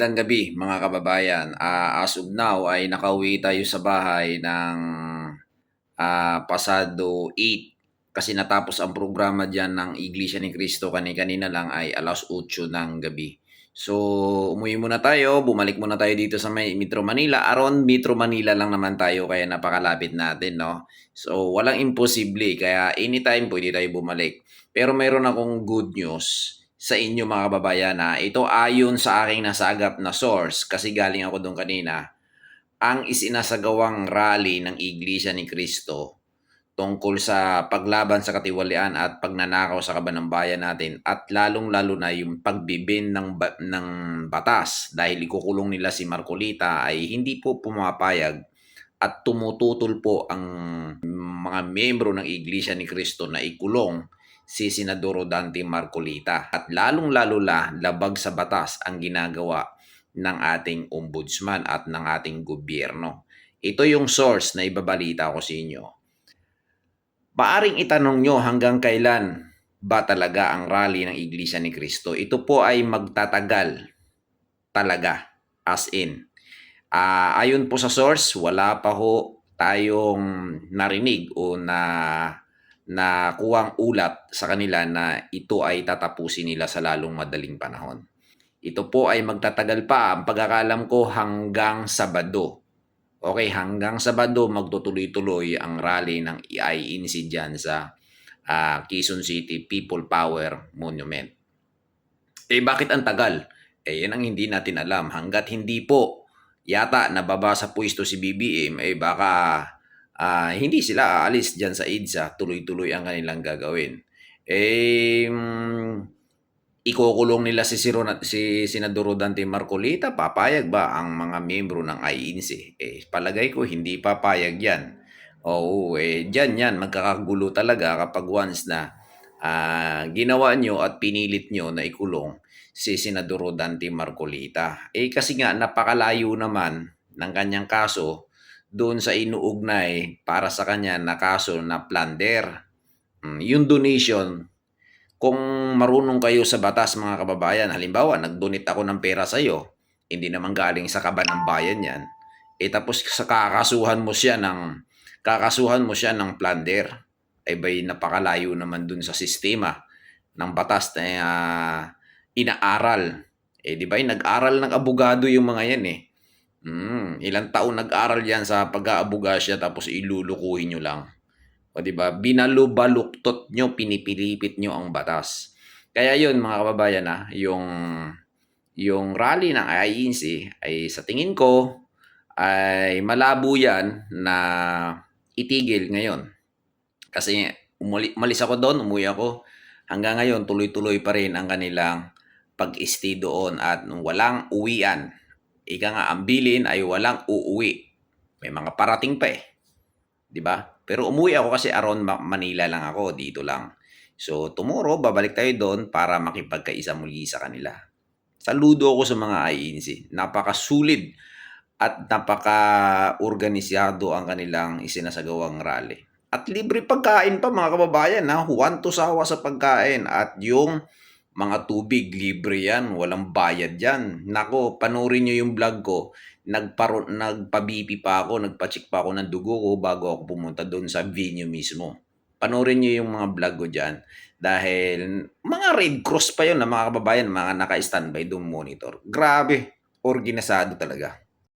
Magandang gabi mga kababayan. As of now ay nakauwi tayo sa bahay ng pasado 8 kasi natapos ang programa diyan ng Iglesia ni Cristo kanina lang ay 8:00 ng gabi. So, umuwi muna tayo, bumalik muna tayo dito sa may Metro Manila. Around Metro Manila lang naman tayo kaya napakalapit natin, no? So, walang imposible kaya anytime pwede tayo bumalik. Pero mayroon akong good news sa inyo mga kababayan na ito ayon sa aking nasagap na source kasi galing ako doon kanina ang isinasagawang rally ng Iglesia ni Cristo tungkol sa paglaban sa katiwalian at pagnanakaw sa kaban ng bayan natin at lalong-lalo na yung pagbibin ng batas dahil ikukulong nila si Marcolita ay hindi po pumapayag at tumututol po ang mga miyembro ng Iglesia ni Cristo na ikulong si Senador Dante Marcolita at lalong-lalo na labag sa batas ang ginagawa ng ating ombudsman at ng ating gobyerno. Ito yung source na ibabalita ko sa inyo. Maaring itanong nyo hanggang kailan ba talaga ang rally ng Iglesia ni Cristo? Ito po ay magtatagal talaga as in. Ayon po sa source, wala pa ho tayong narinig o na kuwang ulat sa kanila na ito ay tatapusin nila sa lalong madaling panahon. Ito po ay magtatagal pa, ang pagkakalam ko hanggang Sabado. Okay, hanggang Sabado magtutuloy-tuloy ang rally ng IENC dyan sa Quezon City People Power Monument. Bakit ang tagal? Yan ang hindi natin alam. Hanggat hindi po yata nababa sa pwesto si BBM, baka hindi sila aalis dyan sa EDSA. Tuloy-tuloy ang kanilang gagawin. Ikukulong nila si Senador Dante Marcolita, papayag ba ang mga miyembro ng IENC? Palagay ko hindi papayag yan. Oo, dyan yan, magkakagulo talaga kapag once na ginawa nyo at pinilit nyo na ikulong si Senador Dante Marcolita. Kasi nga, napakalayo naman ng kanyang kaso doon sa inuugnay para sa kanya na kaso na plunder. Yung donation, kung marunong kayo sa batas mga kababayan, halimbawa nag-donate ako ng pera sa iyo, hindi naman galing sa kaban ng bayan yan, tapos sa kakasuhan mo siya ng plunder, bay napakalayo naman dun sa sistema ng batas na inaaral. Di ba nag-aral ng abogado yung mga yan ilang taon nag-aral yan sa pag-aabogasya tapos ilulukuhin nyo lang. O di ba? Binalubaluktot nyo, pinipilipit nyo ang batas. Kaya yun mga kababayan yung rally ng IENC ay sa tingin ko ay malabo yan na itigil ngayon. Kasi umalis ako doon, umuwi ako. Hanggang ngayon tuloy-tuloy pa rin ang kanilang pag-stay doon at walang uwian. Ika nga, ang bilin ay walang uuwi. May mga parating pa 'di ba? Pero umuwi ako kasi around Manila lang ako, dito lang. So tomorrow babalik tayo doon para makipagkaisa muli sa kanila. Saludo ako sa mga IENC. Napakasulit at napaka-organisado ang kanilang isinasagawang rally. At libre pagkain pa mga kababayan Huwan to sawa sa pagkain at yung mga tubig libre yan, walang bayad yan. Nako, panoorin nyo yung vlog ko. Nagpa-BP pa ako, nagpa-check pa ako ng dugo ko bago ako pumunta doon sa venue mismo. Panoorin nyo yung mga vlog ko dyan. Dahil mga Red Cross pa yun na mga kababayan, mga naka-standby doon monitor. Grabe, organisado talaga.